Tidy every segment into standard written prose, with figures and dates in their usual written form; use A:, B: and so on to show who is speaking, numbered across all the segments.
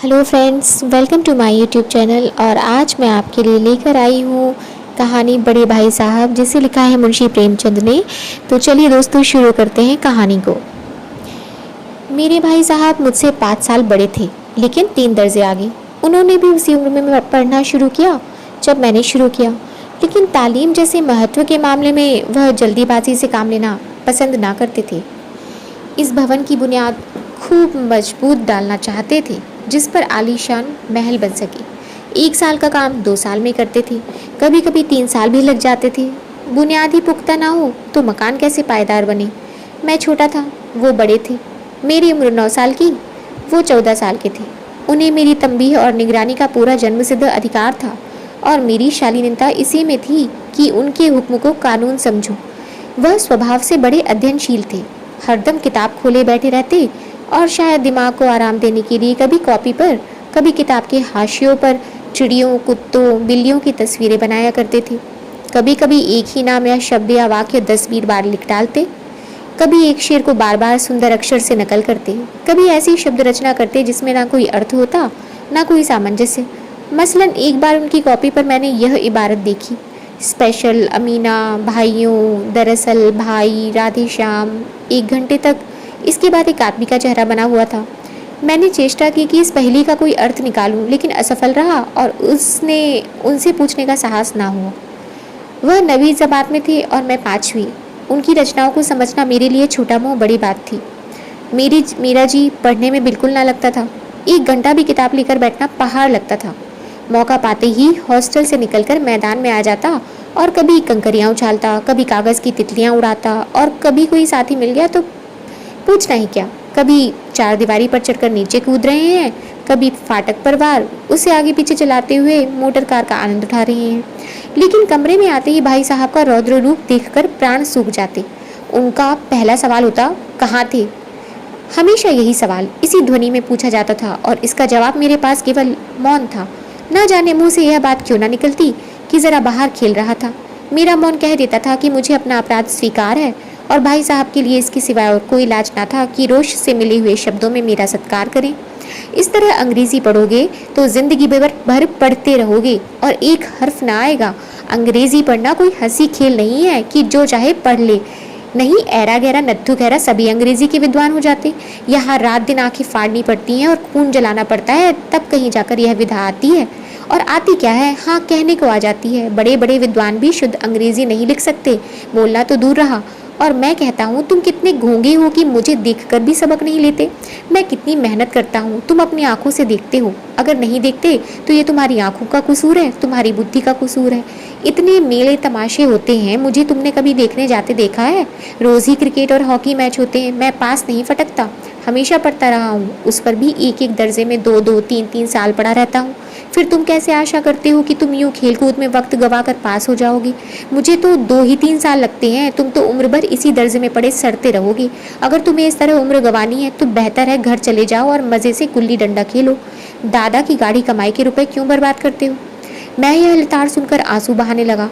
A: Hello friends, welcome to my YouTube channel. और आज मैं आपके लिए लेकर आई हूँ कहानी बड़े भाई साहब, जिसे लिखा है मुंशी प्रेमचंद ने। तो चलिए दोस्तों, शुरू करते हैं कहानी को। मेरे भाई साहब मुझसे 5 साल बड़े थे, लेकिन 3 दर्जे आगे। उन्होंने भी उसी उम्र में पढ़ना शुरू किया जब मैंने शुरू किया, लेकिन तालीम जैसे महत्व के मामले में वह जल्दीबाजी से काम लेना पसंद ना करते थे। इस भवन की बुनियाद खूब मजबूत डालना चाहते थे, जिस पर आलीशान महल बन सके। 1 साल का काम 2 साल में करते थे, कभी कभी 3 साल भी लग जाते थे। बुनियाद ही पुख्ता ना हो तो मकान कैसे पायदार बने। मैं छोटा था, वो बड़े थे। मेरी उम्र 9 साल की, वो 14 साल के थे। उन्हें मेरी तंबीह और निगरानी का पूरा जन्मसिद्ध अधिकार था, और मेरी शालीनता इसी में थी कि उनके हुक्म को कानून समझूं। वह स्वभाव से बड़े अध्ययनशील थे, हरदम किताब खोले बैठे रहते, और शायद दिमाग को आराम देने के लिए कभी कॉपी पर, कभी किताब के हाशियों पर चिड़ियों, कुत्तों, बिल्लियों की तस्वीरें बनाया करते थे। कभी कभी एक ही नाम या शब्द या वाक्य 10-20 बार लिख डालते। कभी एक शेर को बार बार सुंदर अक्षर से नकल करते। कभी ऐसी शब्द रचना करते जिसमें ना कोई अर्थ होता, ना कोई सामंजस्य। मसलन एक बार उनकी कॉपी पर मैंने यह इबारत देखी: स्पेशल अमीना, भाइयों, दरअसल भाई, राधे श्याम। 1 घंटे तक इसके बाद एक आदमी का चेहरा बना हुआ था। मैंने चेष्टा की कि इस पहेली का कोई अर्थ निकालूं, लेकिन असफल रहा और उनसे पूछने का साहस ना हुआ। वह 9वीं जमात में थे और मैं 5वीं। उनकी रचनाओं को समझना मेरे लिए छोटा मोह बड़ी बात थी। मेरा जी पढ़ने में बिल्कुल ना लगता था। 1 घंटा भी किताब लेकर बैठना पहाड़ लगता था। मौका पाते ही हॉस्टल से निकलकर मैदान में आ जाता और कभी कंकरियाँ उछालता, कभी कागज़ की तितलियाँ उड़ाता, और कभी कोई साथी मिल गया तो पूछना ही क्या। कभी 4 दीवारी पर चढ़कर नीचे कूद रहे हैं, कभी फाटक पर वार उसे आगे पीछे चलाते हुए मोटर कार का आनंद उठा रहे हैं। लेकिन कमरे में आते ही भाई साहब का रौद्र रूप देखकर प्राण सूख जाते। उनका पहला सवाल होता, कहाँ थे? हमेशा यही सवाल इसी ध्वनि में पूछा जाता था, और इसका जवाब मेरे पास केवल मौन था। ना जाने मुंह से यह बात क्यों ना निकलती कि जरा बाहर खेल रहा था। मेरा मौन कह देता था कि मुझे अपना अपराध स्वीकार है, और भाई साहब के लिए इसके सिवाय और कोई इलाज ना था कि रोष से मिले हुए शब्दों में मेरा सत्कार करें। इस तरह अंग्रेजी पढ़ोगे तो जिंदगी भर पढ़ते रहोगे और एक हर्फ ना आएगा। अंग्रेजी पढ़ना कोई हंसी खेल नहीं है कि जो चाहे पढ़ ले। नहीं, ऐरा गहरा नत्थु खैरा सभी अंग्रेजी के विद्वान हो जाते। यहाँ रात दिन आंखें फाड़नी पड़ती हैं और खून जलाना पड़ता है, तब कहीं जाकर यह विधा आती है। और आती क्या है, हाँ, कहने को आ जाती है। बड़े बड़े विद्वान भी शुद्ध अंग्रेजी नहीं लिख सकते, बोलना तो दूर रहा। और मैं कहता हूँ, तुम कितने गूंगे हो कि मुझे देखकर भी सबक नहीं लेते। मैं कितनी मेहनत करता हूँ, तुम अपनी आंखों से देखते हो। अगर नहीं देखते तो ये तुम्हारी आंखों का कसूर है, तुम्हारी बुद्धि का कसूर है। इतने मेले तमाशे होते हैं, मुझे तुमने कभी देखने जाते देखा है? रोज ही क्रिकेट और हॉकी मैच होते हैं, मैं पास नहीं फटकता। हमेशा पढ़ता रहा हूँ, उस पर भी 1-1 दर्जे में 2-2, 3-3 साल पढ़ा रहता हूँ। फिर तुम कैसे आशा करते हो कि तुम यूँ खेलकूद में वक्त गवा कर पास हो जाओगे? मुझे तो 2 ही 3 साल लगते हैं, तुम तो उम्र भर इसी दर्जे में पड़े सड़ते रहोगे। अगर तुम्हें इस तरह उम्र गंवानी है तो बेहतर है घर चले जाओ और मज़े से गुल्ली डंडा खेलो। दादा की गाढ़ी कमाई के रुपए क्यों बर्बाद करते हो? मैं यह लताड़ सुनकर आंसू बहाने लगा।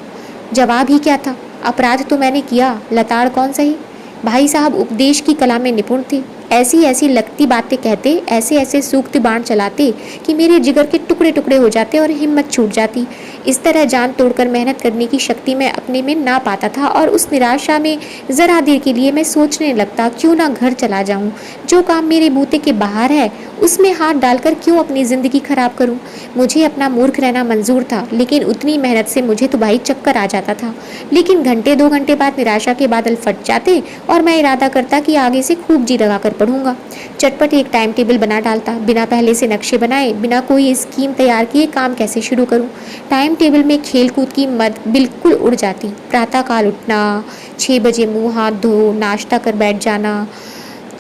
A: जवाब ही क्या था? अपराध तो मैंने किया, लताड़ कौन सही। भाई साहब उपदेश की कला में निपुण थे। ऐसी ऐसी लगती बातें कहते, ऐसे ऐसे सूखते बाण चलाते कि मेरे जिगर के टुकड़े टुकड़े हो जाते और हिम्मत छूट जाती। इस तरह जान तोड़कर मेहनत करने की शक्ति मैं अपने में ना पाता था, और उस निराशा में जरा देर के लिए मैं सोचने लगता, क्यों ना घर चला जाऊं। जो काम मेरे बूते के बाहर है उसमें हाथ डालकर क्यों अपनी ज़िंदगी खराब करूं। मुझे अपना मूर्ख रहना मंजूर था, लेकिन उतनी मेहनत से मुझे तो भाई चक्कर आ जाता था। लेकिन घंटे 2 घंटे बाद निराशा के बादल फट जाते और मैं इरादा करता कि आगे से खूब जी लगाकर पढ़ूंगा। चटपट एक टाइम टेबल बना डालता, बिना पहले से नक्शे बनाए, बिना कोई स्कीम तैयार किए काम कैसे शुरू करूं। टाइम टेबल में खेल कूद की मद बिल्कुल उड़ जाती। प्रातःकाल उठना, 6 बजे मुंह हाथ धो नाश्ता कर बैठ जाना,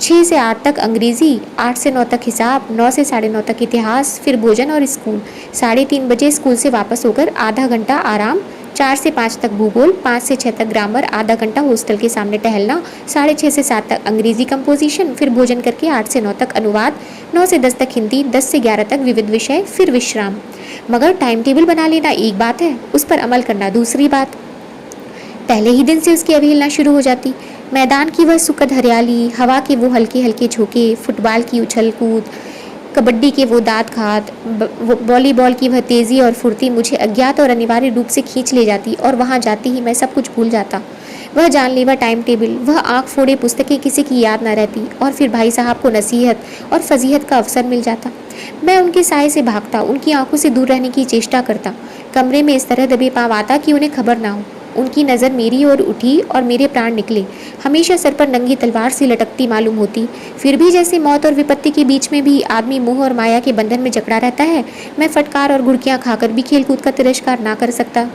A: 6 से 8 तक अंग्रेजी, 8 से 9 तक हिसाब, 9 से 9:30 तक इतिहास, फिर भोजन और स्कूल। 3:30 बजे स्कूल से वापस होकर आधा घंटा आराम, 4 से 5 तक भूगोल, 5 से 6 तक ग्रामर, आधा घंटा हॉस्टल के सामने टहलना, 6:30 से 7 तक अंग्रेजी कंपोजिशन, फिर भोजन करके 8 से 9 तक अनुवाद, 9 से 10 तक हिंदी, 10 से 11 तक विविध विषय, फिर विश्राम। मगर टाइम टेबल बना लेना एक बात है, उस पर अमल करना दूसरी बात। पहले ही दिन से उसकी अवहेलना शुरू हो जाती। मैदान की वह सुखद हरियाली, हवा के वो हल्के हल्के झोंके, फुटबॉल की उछल कूद, कबड्डी के वो दांत घात, वॉलीबॉल की वह तेज़ी और फुर्ती मुझे अज्ञात और अनिवार्य रूप से खींच ले जाती और वहाँ जाते ही मैं सब कुछ भूल जाता। वह जानलेवा टाइम टेबल, वह आँख फोड़े पुस्तकें किसी की याद न रहती और फिर भाई साहब को नसीहत और फजीहत का अवसर मिल जाता। मैं उनके साय से भागता, उनकी आंखों से दूर रहने की चेष्टा करता, कमरे में इस तरह दबे पाँव आता कि उन्हें खबर ना हो। उनकी नज़र मेरी ओर उठी और मेरे प्राण निकले। हमेशा सर पर नंगी तलवार सी लटकती मालूम होती, फिर भी जैसे मौत और विपत्ति के बीच में भी आदमी मोह और माया के बंधन में जकड़ा रहता है, मैं फटकार और घुड़कियाँ खाकर भी खेलकूद का तिरस्कार ना कर सकता।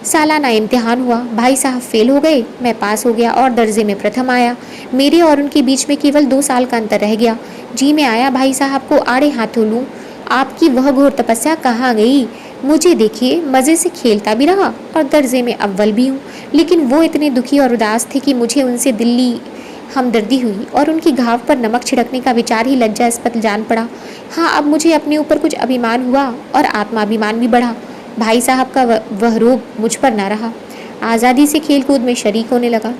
A: सालाना इम्तिहान हुआ, भाई साहब फेल हो गए, मैं पास हो गया और दर्जे में प्रथम आया। मेरे और उनके बीच में केवल 2 साल का अंतर रह गया। जी में आया भाई साहब को आड़े हाथों लूँ। आपकी वह घोर तपस्या कहाँ गई? मुझे देखिए, मज़े से खेलता भी रहा और दर्जे में अव्वल भी हूँ, लेकिन वो इतने दुखी और उदास थे कि मुझे उनसे दिल्ली हमदर्दी हुई और उनकी घाव पर नमक छिड़कने का विचार ही लज्जास्पद जान पड़ा। हाँ, अब मुझे अपने ऊपर कुछ अभिमान हुआ और आत्माभिमान भी बढ़ा। भाई साहब का वह रोब मुझ पर न रहा। आज़ादी से खेल कूद में शरीक होने लगा।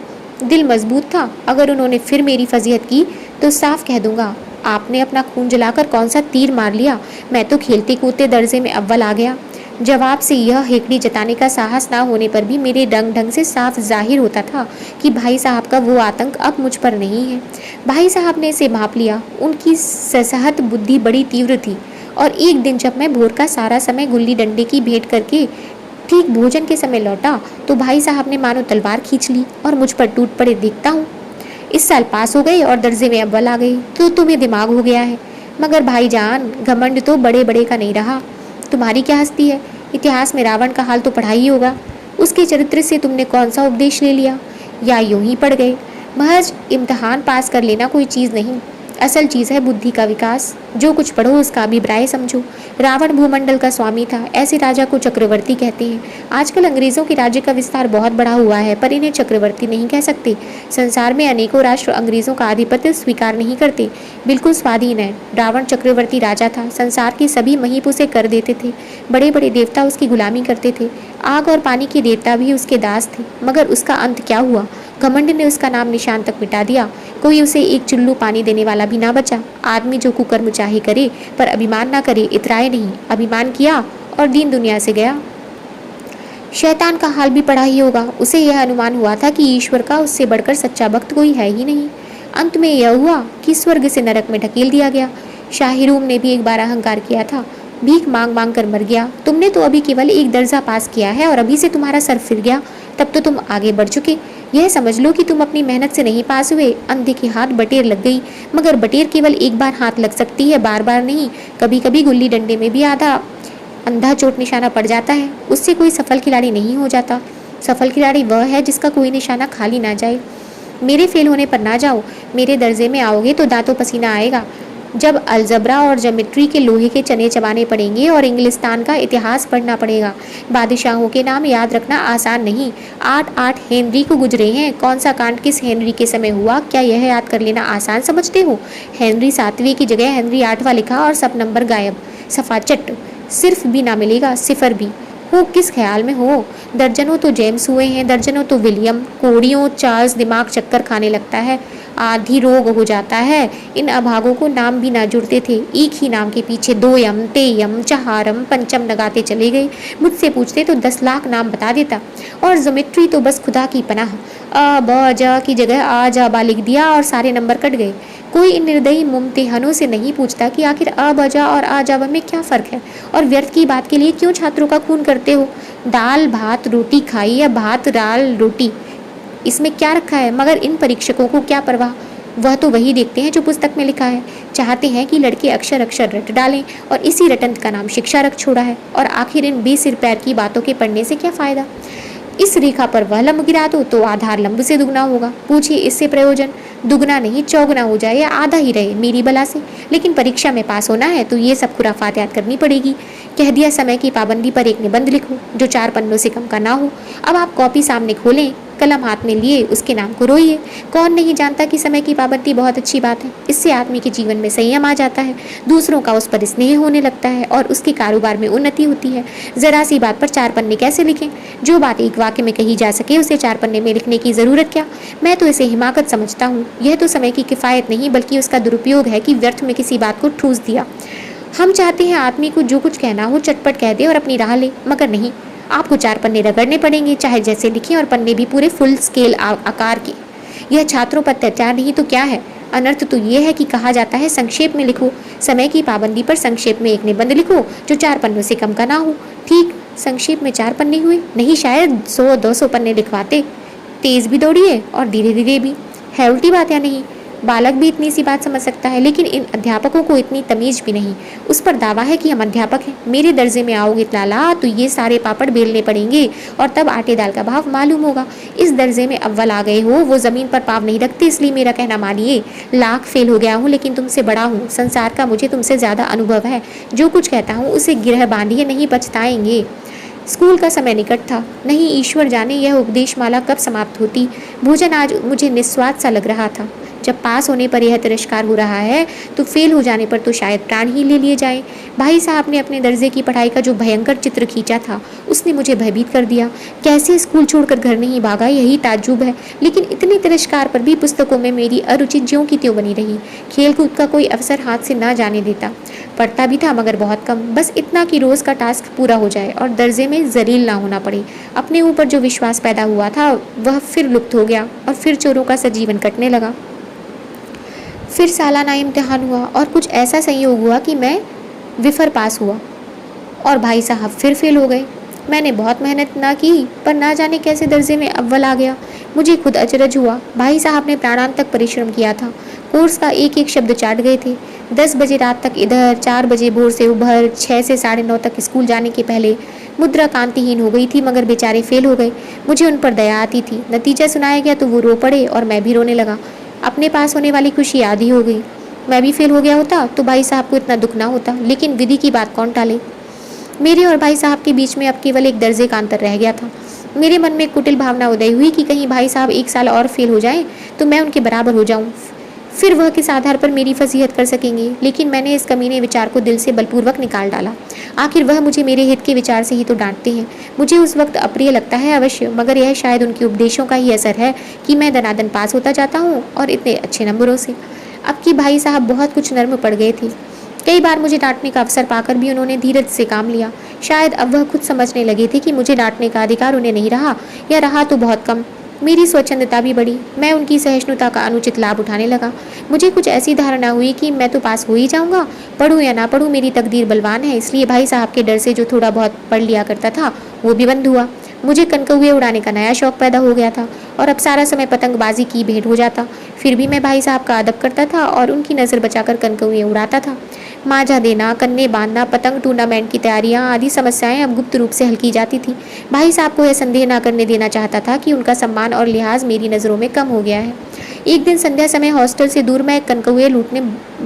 A: दिल मजबूत था। अगर उन्होंने फिर मेरी फजीहत की तो साफ कह दूंगा, आपने अपना खून जलाकर कौन सा तीर मार लिया, मैं तो खेलते कूदते दर्जे में अव्वल आ गया। जवाब से यह हेकड़ी जताने का साहस ना होने पर भी मेरे ढंग से साफ जाहिर होता था कि भाई साहब का वो आतंक अब मुझ पर नहीं है। भाई साहब ने इसे भांप लिया। उनकी ससहत बुद्धि बड़ी तीव्र थी और एक दिन जब मैं भोर का सारा समय गुल्ली डंडे की भेंट करके ठीक भोजन के समय लौटा तो भाई साहब ने मानो तलवार खींच ली और मुझ पर टूट पड़े। देखता हूँ इस साल पास हो गए और दर्जे में अव्वल आ गई, तो तुम्हें दिमाग हो गया है। मगर भाईजान, घमंड तो बड़े बड़े का नहीं रहा। तुम्हारी क्या हस्ती है? इतिहास में रावण का हाल तो पढ़ा ही होगा। उसके चरित्र से तुमने कौन सा उपदेश ले लिया, या यूं ही पढ़ गए? महज इम्तहान पास कर लेना कोई चीज़ नहीं, असल चीज़ है बुद्धि का विकास। जो कुछ पढ़ो उसका अभिप्राय समझो। रावण भूमंडल का स्वामी था, ऐसे राजा को चक्रवर्ती कहते हैं। आजकल अंग्रेजों के राज्य का विस्तार बहुत बड़ा हुआ है, पर इन्हें चक्रवर्ती नहीं कह सकते। संसार में अनेकों राष्ट्र अंग्रेजों का आधिपत्य स्वीकार नहीं करते, बिल्कुल स्वाधीन है। रावण चक्रवर्ती राजा था, संसार के सभी महीप उसे कर देते थे। बड़े बड़े देवता उसकी गुलामी करते थे, आग और पानी के देवता भी उसके दास थे। मगर उसका अंत क्या हुआ? घमंड ने उसका नाम निशान तक मिटा दिया। कोई उसे एक चुल्लू पानी देने वाला भी ना बचा। आदमी जो कुकर्म चाहे करे पर अभिमान ना करे, इतराए नहीं। अभिमान किया और दीन दुनिया से गया। शैतान का हाल भी पड़ा ही होगा। उसे यह अनुमान हुआ था कि ईश्वर का उससे बढ़कर सच्चा भक्त कोई है ही नहीं। अंत में यह हुआ कि स्वर्ग से नरक में ढकेल दिया गया। शाहिरूम ने भी एक बार अहंकार किया था, भीख मांग मांग कर मर गया। तुमने तो अभी केवल एक दर्जा पास किया है और अभी से तुम्हारा सर फिर गया। तब तो तुम आगे बढ़ चुके। यह समझ लो कि तुम अपनी मेहनत से नहीं पास हुए। अंधे के हाथ बटेर लग गई, मगर बटेर केवल एक बार हाथ लग सकती है, बार बार नहीं। कभी कभी गुल्ली डंडे में भी अंधा चोट निशाना पड़ जाता है, उससे कोई सफल खिलाड़ी नहीं हो जाता। सफल खिलाड़ी वह है जिसका कोई निशाना खाली ना जाए। मेरे फेल होने पर ना जाओ। मेरे दर्जे में आओगे तो दांतों पसीना आएगा। जब अलजबरा और ज्योमेट्री के लोहे के चने चबाने पड़ेंगे और इंग्लिस्तान का इतिहास पढ़ना पड़ेगा। बादशाहों के नाम याद रखना आसान नहीं। 8 हेनरी को गुजरे हैं। कौन सा कांड किस हेनरी के समय हुआ, क्या यह याद कर लेना आसान समझते हो? हेनरी 7वें की जगह हेनरी 8वां लिखा और सब नंबर गायब। सफाचट, सिर्फ भी ना मिलेगा, सिफर भी। हो किस ख्याल में हो? दर्जनों तो जेम्स हुए हैं, दर्जनों तो विलियम। कोड़ियों चार्ल्स दिमाग चक्कर खाने लगता है, आधी रोग हो जाता है। इन अभागों को नाम भी ना जुड़ते थे। एक ही नाम के पीछे 2 यम, तेयम, चहारम, पंचम लगाते चले गए। मुझसे पूछते तो 10 लाख नाम बता देता। और ज्योमेट्री तो बस खुदा की पनाह, अ ब ज की जगह आ जा बा लिख दिया और सारे नंबर कट गए। कोई इन निर्दयी मुम्तहनों से नहीं पूछता कि आखिर अ ब ज और आ जा ब में क्या फ़र्क है, और व्यर्थ की बात के लिए क्यों छात्रों का खून करते हो? दाल भात रोटी खाई या भात दाल रोटी, इसमें क्या रखा है? मगर इन परीक्षकों को क्या परवाह, वह तो वही देखते हैं जो पुस्तक में लिखा है। चाहते हैं कि लड़के अक्षर अक्षर रट डालें और इसी रटंत का नाम शिक्षा रख छोड़ा है। और आखिर इन बेसिर पैर की बातों के पढ़ने से क्या फ़ायदा? इस रेखा पर वह लंब गिरा दो तो आधार लंब से दुगना होगा। पूछिए इससे प्रयोजन? दुगना नहीं चौगुना हो जाए या आधा ही रहे, मेरी बला से। लेकिन परीक्षा में पास होना है तो ये सब खुराफात याद करनी पड़ेगी। कह दिया समय की पाबंदी पर एक निबंध लिखो जो 4 पन्नों से कम का ना हो। अब आप कॉपी सामने खोलें, कलम हाथ में लिए उसके नाम को रोइए। कौन नहीं जानता कि समय की पाबंदी बहुत अच्छी बात है। इससे आदमी के जीवन में संयम आ जाता है, दूसरों का उस पर स्नेह होने लगता है और उसके कारोबार में उन्नति होती है। जरा सी बात पर 4 पन्ने कैसे लिखें? जो बात एक वाक्य में कही जा सके उसे 4 पन्ने में लिखने की जरूरत क्या? मैं तो इसे हिमाकत समझता हूँ। यह तो समय की किफायत नहीं बल्कि उसका दुरुपयोग है कि व्यर्थ में किसी बात को ठूस दिया। हम चाहते हैं आदमी को जो कुछ कहना हो चटपट कह दे और अपनी राह ले, मगर नहीं, आपको 4 पन्ने रगड़ने पड़ेंगे, चाहे जैसे लिखें, और पन्ने भी पूरे फुल स्केल आकार के। यह छात्रों पर अत्याचार नहीं तो क्या है? अनर्थ तो ये है कि कहा जाता है संक्षेप में लिखो। समय की पाबंदी पर संक्षेप में एक निबंध लिखो जो 4 पन्नों से कम का ना हो। ठीक, संक्षेप में 4 पन्ने हुए, नहीं शायद 100-200 पन्ने लिखवाते। तेज भी दौड़िए और धीरे धीरे भी। है उल्टी बात या नहीं? बालक भी इतनी सी बात समझ सकता है, लेकिन इन अध्यापकों को इतनी तमीज भी नहीं। उस पर दावा है कि हम अध्यापक हैं। मेरे दर्जे में आओगे लाला तो ये सारे पापड़ बेलने पड़ेंगे और तब आटे दाल का भाव मालूम होगा। इस दर्जे में अव्वल आ गए हो, वो जमीन पर पाँव नहीं रखते, इसलिए मेरा कहना मानिए। लाख फेल हो गया हूँ लेकिन तुमसे बड़ा हूँ। संसार का मुझे तुमसे ज़्यादा अनुभव है। जो कुछ कहता हूँ उसे गिरह बांधिए, नहीं पछताएंगे। स्कूल का समय निकट था। नहीं, ईश्वर जाने यह उपदेशमाला कब समाप्त होती। भोजन आज मुझे निस्वाद सा लग रहा था। जब पास होने पर यह तिरस्कार हो रहा है तो फेल हो जाने पर तो शायद प्राण ही ले लिए जाए। भाई साहब ने अपने दर्जे की पढ़ाई का जो भयंकर चित्र खींचा था उसने मुझे भयभीत कर दिया। कैसे स्कूल छोड़कर घर नहीं भागा, यही ताज्जुब है। लेकिन इतने तिरस्कार पर भी पुस्तकों में मेरी अरुचि ज्यों की त्यों बनी रही। खेल कूद का कोई अवसर हाथ से ना जाने देता। पढ़ता भी था मगर बहुत कम, बस इतना कि रोज़ का टास्क पूरा हो जाए और दर्जे में जलील ना होना पड़े। अपने ऊपर जो विश्वास पैदा हुआ था वह फिर लुप्त हो गया और फिर चोरों का सा जीवन कटने लगा। फिर सालाना इम्तिहान हुआ और कुछ ऐसा संयोग हुआ कि मैं विफर पास हुआ और भाई साहब फिर फेल हो गए। मैंने बहुत मेहनत ना की पर ना जाने कैसे दर्जे में अव्वल आ गया। मुझे खुद अचरज हुआ। भाई साहब ने प्राणांतक परिश्रम किया था, कोर्स का एक एक शब्द चाट गए थे। 10 बजे रात तक इधर, 4 बजे भोर से उभर, 6 से 9:30 तक स्कूल जाने के पहले। मुद्रा कांतिहीन हो गई थी मगर बेचारे फेल हो गए। मुझे उन पर दया आती थी। नतीजा सुनाया गया तो वो रो पड़े और मैं भी रोने लगा। अपने पास होने वाली खुशी आधी हो गई। मैं भी फेल हो गया होता तो भाई साहब को इतना दुख ना होता, लेकिन विधि की बात कौन टाले। मेरे और भाई साहब के बीच में अब केवल एक दर्जे का अंतर रह गया था। मेरे मन में कुटिल भावना उदय हुई कि कहीं भाई साहब 1 साल और फेल हो जाएं तो मैं उनके बराबर हो जाऊं, फिर वह किस आधार पर मेरी फजीहत कर सकेंगे। लेकिन मैंने इस कमीने विचार को दिल से बलपूर्वक निकाल डाला। आखिर वह मुझे मेरे हित के विचार से ही तो डांटते हैं। मुझे उस वक्त अप्रिय लगता है अवश्य, मगर यह शायद उनके उपदेशों का ही असर है कि मैं दनादन पास होता जाता हूँ और इतने अच्छे नंबरों से। अब कि भाई साहब बहुत कुछ नर्म पड़ गए थे। कई बार मुझे डांटने का अवसर पाकर भी उन्होंने धीरज से काम लिया। शायद अब वह खुद समझने लगे थे कि मुझे डांटने का अधिकार उन्हें नहीं रहा, या रहा तो बहुत कम। मेरी स्वच्छंदता भी बढ़ी। मैं उनकी सहिष्णुता का अनुचित लाभ उठाने लगा। मुझे कुछ ऐसी धारणा हुई कि मैं तो पास हो ही जाऊंगा, पढ़ूं या ना पढ़ूं मेरी तकदीर बलवान है। इसलिए भाई साहब के डर से जो थोड़ा बहुत पढ़ लिया करता था वो भी बंद हुआ। मुझे कनकौए उड़ाने का नया शौक पैदा हो गया था और अब सारा समय पतंगबाजी की भेंट हो जाता। फिर भी मैं भाई साहब का अदब करता था और उनकी नज़र बचाकर कनकौए उड़ाता था। मांझा देना, कन्ने बांधना, पतंग टूर्नामेंट की तैयारियां आदि समस्याएं अब गुप्त रूप से हल की जाती थी। भाई साहब को यह संदेह ना करने देना चाहता था कि उनका सम्मान और लिहाज मेरी नज़रों में कम हो गया है। एक दिन संध्या समय हॉस्टल से दूर मैं कनकौए लूटने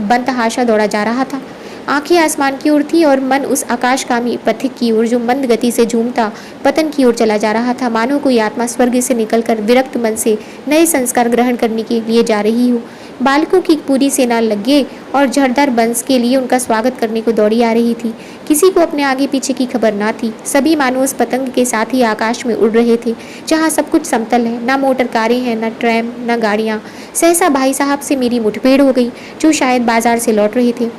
A: बंतहाशा दौड़ा जा रहा था। आंखें आसमान की ओर थी और मन उस आकाशगामी पथिक की ओर जो मंद गति से झूमता पतन की ओर चला जा रहा था। मानो कोई आत्मा स्वर्ग से निकलकर विरक्त मन से नए संस्कार ग्रहण करने के लिए जा रही हो। बालकों की पूरी सेना लगे और झड़दार बंस के लिए उनका स्वागत करने को दौड़ी आ रही थी। किसी को अपने आगे पीछे की खबर ना थी। सभी मानो उस पतंग के साथ ही आकाश में उड़ रहे थे जहाँ सब कुछ समतल है, ना मोटर कारें हैं, ना ट्रैम, ना गाड़ियाँ। सहसा भाई साहब से मेरी मुठभेड़ हो गई जो शायद बाजार से लौट रहे थे।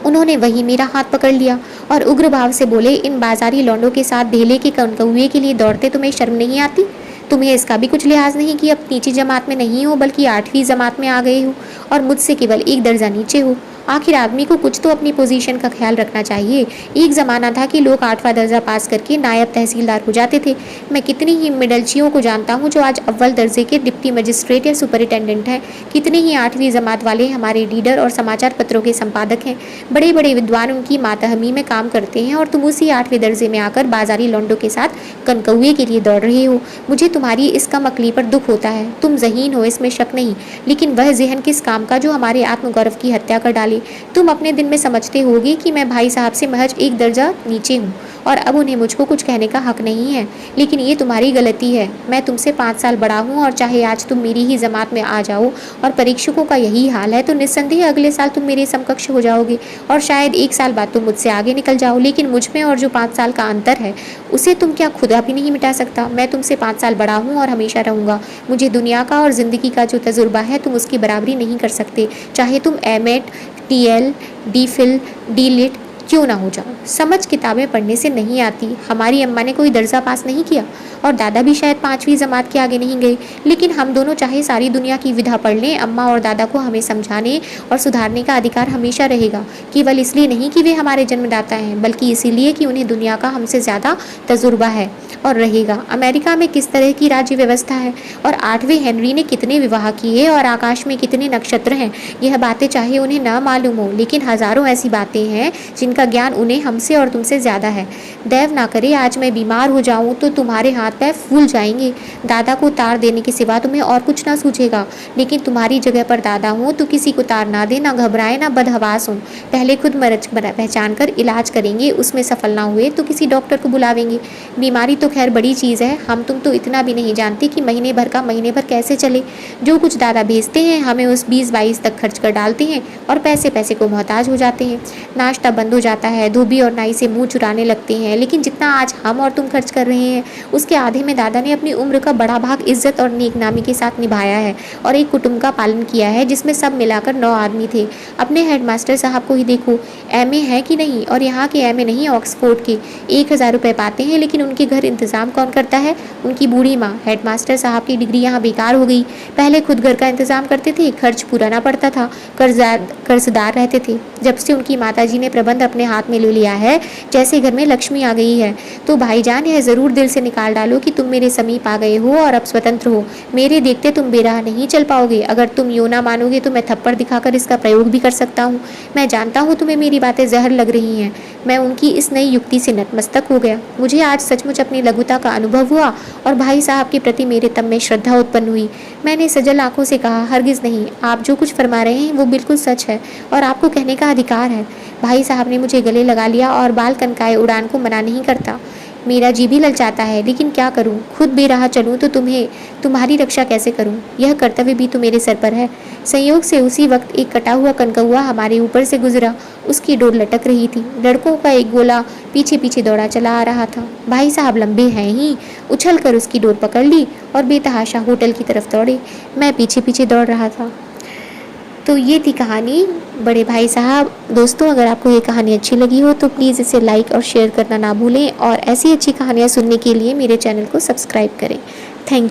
A: उन्होंने वही मेरा हाथ पकड़ लिया और उग्र भाव से बोले, इन बाजारी लौंडों के साथ ढेले के कनकौए के लिए दौड़ते तुम्हें शर्म नहीं आती? तुम्हें इसका भी कुछ लिहाज नहीं कि अब नीची जमात में नहीं हो बल्कि 8वीं जमात में आ गए हो और मुझसे केवल 1 दर्जा नीचे हो। आखिर आदमी को कुछ तो अपनी पोजीशन का ख्याल रखना चाहिए। एक ज़माना था कि लोग 8वां दर्जा पास करके नायब तहसीलदार हो जाते थे। मैं कितनी ही मिडलचियों को जानता हूँ जो आज अव्वल दर्जे के डिप्टी मजिस्ट्रेट या सुपरिटेंडेंट हैं। कितने ही 8वीं जमात वाले हमारे रीडर और समाचार पत्रों के संपादक हैं। बड़े बड़े विद्वान उनकी मातहमी में काम करते हैं और तुम उसी 8वें दर्जे में आकर बाजारी लौंडों के साथ कनकौए के लिए दौड़ रहे हो। मुझे तुम्हारी इस कम अकली पर दुख होता है। तुम ज़हीन हो, इसमें शक नहीं, लेकिन वह जहन किस काम का जो हमारे आत्मगौरव की हत्या कर डाले। होगे। तुम अपने दिन में समझते होगे कि मैं भाई साहब से महज एक दर्जा नीचे हूँ और अब उन्हें मुझको कुछ कहने का हक नहीं है, लेकिन ये तुम्हारी गलती है। मैं तुमसे 5 साल बड़ा हूँ और चाहे आज तुम मेरी ही जमात में आ जाओ और परीक्षकों का यही हाल है तो निस्संदेह अगले साल तुम मेरे समकक्ष हो जाओगे और शायद 1 साल बाद तुम मुझसे आगे निकल जाओ, लेकिन मुझ में और जो 5 साल का अंतर है उसे तुम क्या खुदा भी नहीं मिटा सकता। मैं तुमसे 5 साल बड़ा हूँ और हमेशा रहूँगा। मुझे दुनिया का और ज़िंदगी का जो तजुर्बा है तुम उसकी बराबरी नहीं कर सकते, चाहे तुम एमएट, टीएल, डीफिल, डीलिट क्यों ना हो जाओ। समझ किताबें पढ़ने से नहीं आती। हमारी अम्मा ने कोई दर्जा पास नहीं किया और दादा भी शायद 5वीं जमात के आगे नहीं गए, लेकिन हम दोनों चाहे सारी दुनिया की विधा पढ़ लें, अम्मा और दादा को हमें समझाने और सुधारने का अधिकार हमेशा रहेगा। केवल इसलिए नहीं कि वे हमारे जन्मदाता हैं, बल्कि इसीलिए कि उन्हें दुनिया का हमसे ज़्यादा तजुर्बा है और रहेगा। अमेरिका में किस तरह की राज्य व्यवस्था है और 8वें हेनरी ने कितने विवाह किए और आकाश में कितने नक्षत्र हैं, यह बातें चाहे उन्हें न मालूम हो, लेकिन हजारों ऐसी बातें हैं जिनका ज्ञान उन्हें हमसे और तुमसे ज़्यादा है। दैव ना करे आज मैं बीमार हो जाऊं तो तुम्हारे हाथ पैर फूल जाएंगे। दादा को तार देने के सिवा तुम्हें और कुछ ना सूझेगा, लेकिन तुम्हारी जगह पर दादा हो तो किसी को तार ना दे, ना घबराए, ना बदहवास हो। पहले खुद मर्ज पहचान कर इलाज करेंगे, उसमें सफल ना हुए तो किसी डॉक्टर को बुलावेंगे। बीमारी तो खैर बड़ी चीज़ है, हम तुम तो इतना भी नहीं जानते कि महीने भर का महीने भर कैसे चले। जो कुछ दादा भेजते हैं हमें उस 20-22 तक खर्च कर डालते हैं और पैसे पैसे को मोहताज हो जाते हैं। नाश्ता बंद हो जाता है, धोबी और नाई से मुंह चुराने लगते हैं, लेकिन जितना आज हम और तुम खर्च कर रहे हैं उसके आधे में दादा ने अपनी उम्र का बड़ा भाग इज्जत और नेकनामी के साथ निभाया है और एक कुटुंब का पालन किया है जिसमें सब मिलाकर 9 आदमी थे। अपने हेडमास्टर साहब को ही देखो, एमए है कि नहीं, और यहाँ के एमए नहीं ऑक्सफोर्ड के। 1000 रुपये पाते हैं, लेकिन उनके घर इंतज़ाम कौन करता है? उनकी बूढ़ी माँ। हेडमास्टर साहब की डिग्री यहाँ बेकार हो गई। पहले खुद घर का इंतज़ाम करते थे, खर्च पूरा ना पड़ता था, कर्जदार रहते थे। जब से उनकी माताजी ने प्रबंध अपने हाथ में ले लिया है, जैसे घर में लक्ष्मी आ गई है। तो भाईजान यह ज़रूर दिल से निकाल डालो कि तुम मेरे समीप आ गए हो और अब स्वतंत्र हो। मेरे देखते तुम बेराह नहीं चल पाओगे। अगर तुम यूँ ना मानोगे तो मैं थप्पड़ दिखाकर इसका प्रयोग भी कर सकता हूँ। मैं जानता हूँ तुम्हें मेरी बातें जहर लग रही हैं। मैं उनकी इस नई युक्ति से नतमस्तक हो गया। मुझे आज सचमुच अपनी लघुता का अनुभव हुआ और भाई साहब के प्रति मेरे तन में श्रद्धा उत्पन्न हुई। मैंने सजल आंखों से कहा, हरगिज़ नहीं, आप जो कुछ फरमा रहे हैं वो बिल्कुल सच है और आपको कहने का अधिकार है। भाई साहब ने मुझे गले लगा लिया और बाल कनकाए उड़ान को मना नहीं करता। मेरा जी भी ललचाता है, लेकिन क्या करूं? खुद बेराह चलूं तो तुम्हारी रक्षा कैसे करूं? यह कर्तव्य भी तो मेरे सर पर है। संयोग से उसी वक्त एक कटा हुआ कनकौआ हमारे ऊपर से गुजरा। उसकी डोर लटक रही थी। लड़कों का एक गोला पीछे पीछे दौड़ा चला आ रहा था। भाई साहब लंबे हैं ही, उछल कर उसकी डोर पकड़ ली और बेतहाशा होटल की तरफ दौड़े। मैं पीछे पीछे दौड़ रहा था। तो ये थी कहानी बड़े भाई साहब। दोस्तों, अगर आपको ये कहानी अच्छी लगी हो तो प्लीज़ इसे लाइक और शेयर करना ना भूलें और ऐसी अच्छी कहानियाँ सुनने के लिए मेरे चैनल को सब्सक्राइब करें। Thank you.